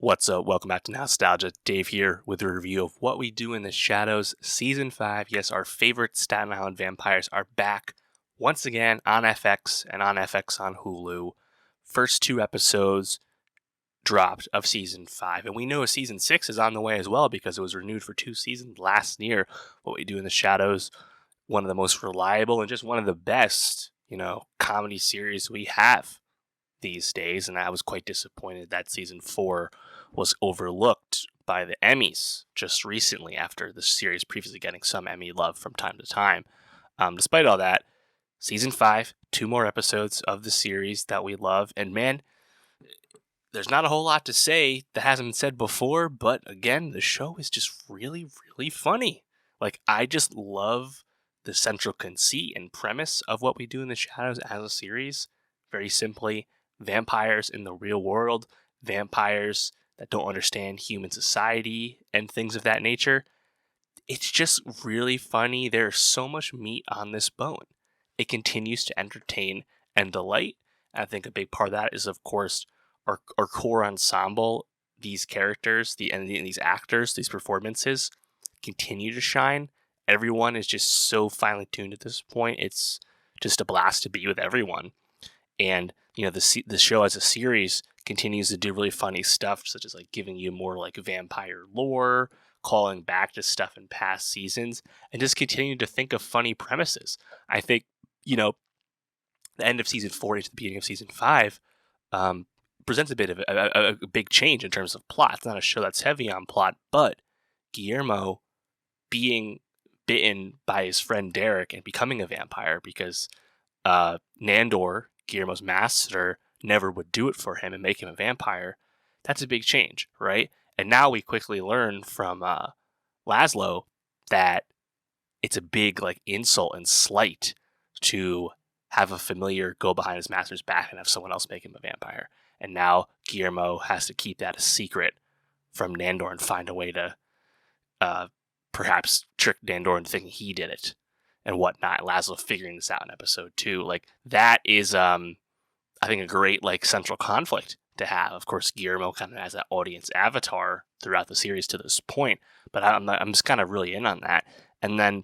What's up? Welcome back to Nowstalgia. Dave here with a review of What We Do in the Shadows, Season 5. Yes, our favorite Staten Island vampires are back once again on FX and on FX on Hulu. First two episodes dropped of Season 5. And we know Season 6 is on the way as well because it was renewed for 2 seasons last year. What We Do in the Shadows, one of the most reliable and just one of the best, comedy series we have these days, and I was quite disappointed that season 4 was overlooked by the Emmys just recently after the series previously getting some Emmy love from time to time. Despite all that, season 5, 2 more episodes of the series that we love, and man, there's not a whole lot to say that hasn't been said before, but again, the show is just really, really funny. Like, I just love the central conceit and premise of What We Do in the Shadows as a series. Very simply, vampires in the real world, vampires that don't understand human society and things of that nature. It's just really funny. There's so much meat on this bone. It continues to entertain and delight. And I think a big part of that is, of course, our core ensemble. These characters, these actors, these performances continue to shine. Everyone is just so finely tuned at this point. It's just a blast to be with everyone. And the show as a series continues to do really funny stuff, such as like giving you more like vampire lore, calling back to stuff in past seasons, and just continuing to think of funny premises. I think the end of season 4 into the beginning of season 5 presents a bit of a big change in terms of plot. It's not a show that's heavy on plot, but Guillermo being bitten by his friend Derek and becoming a vampire because Nandor, Guillermo's master, never would do it for him and make him a vampire. That's a big change, right? And now we quickly learn from Laszlo that it's a big like insult and slight to have a familiar go behind his master's back and have someone else make him a vampire. And now Guillermo has to keep that a secret from Nandor and find a way to perhaps trick Nandor into thinking he did it and whatnot. Laszlo figuring this out in episode 2. Like, that is, I think, a great like central conflict to have. Of course, Guillermo kind of has that audience avatar throughout the series to this point, but I'm just kind of really in on that. And then,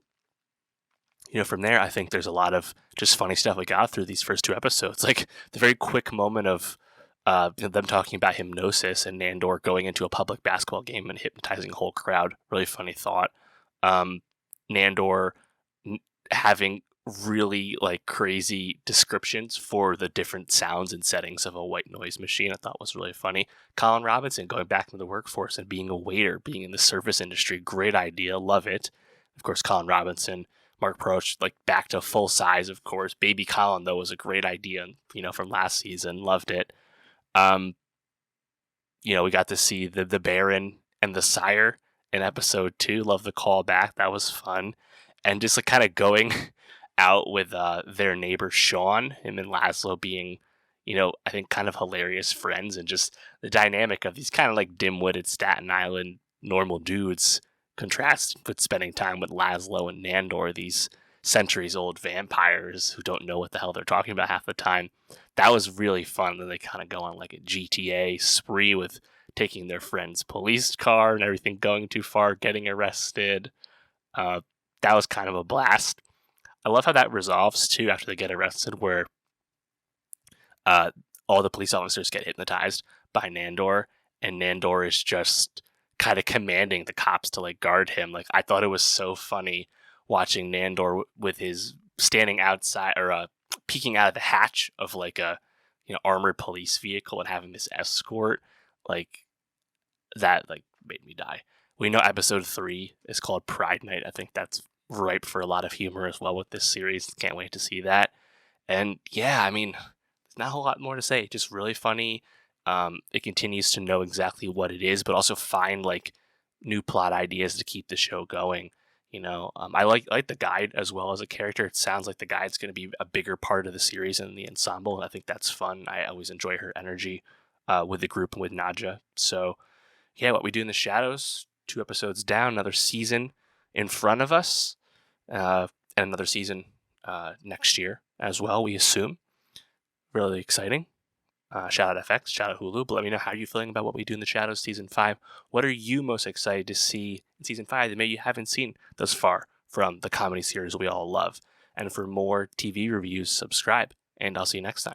from there, I think there's a lot of just funny stuff we got through these first 2 episodes. Like the very quick moment of them talking about hypnosis and Nandor going into a public basketball game and hypnotizing a whole crowd. Really funny thought. Nandor having really like crazy descriptions for the different sounds and settings of a white noise machine, I thought was really funny. Colin Robinson going back into the workforce and being a waiter, being in the service industry, great idea, love it. Of course, Colin Robinson, Mark Proch, like back to full size, of course. Baby Colin, though, was a great idea, from last season, loved it. We got to see the Baron and the Sire in episode 2, love the callback, that was fun. And just like kind of going out with their neighbor Sean, him and Laszlo being, I think kind of hilarious friends, and just the dynamic of these kind of like dim-witted Staten Island normal dudes contrast with spending time with Laszlo and Nandor, these centuries-old vampires who don't know what the hell they're talking about half the time. That was really fun. Then they kind of go on like a GTA spree with taking their friend's police car and everything going too far, getting arrested. That was kind of a blast. I love how that resolves too after they get arrested, where all the police officers get hypnotized by Nandor, and Nandor is just kind of commanding the cops to like guard him. Like, I thought it was so funny watching Nandor with his standing outside or peeking out of the hatch of like a armored police vehicle and having this escort. Like, that like made me die. We know episode 3 is called Pride Night. I think that's ripe for a lot of humor as well with this series. Can't wait to see that. And yeah, I mean, there's not a whole lot more to say. Just really funny. It continues to know exactly what it is, but also find like new plot ideas to keep the show going. I like the guide as well as a character. It sounds like the guide's going to be a bigger part of the series and the ensemble, and I think that's fun. I always enjoy her energy with the group and with Nadja. So yeah, What We Do in the Shadows, 2 episodes down, another season in front of us, and another season next year as well, we assume. Really exciting. Shout out FX, shout out Hulu. But let me know how you're feeling about what we do in the Shadows season 5. What are you most excited to see in season 5 that maybe you haven't seen thus far from the comedy series we all love? And for more TV reviews, subscribe, and I'll see you next time.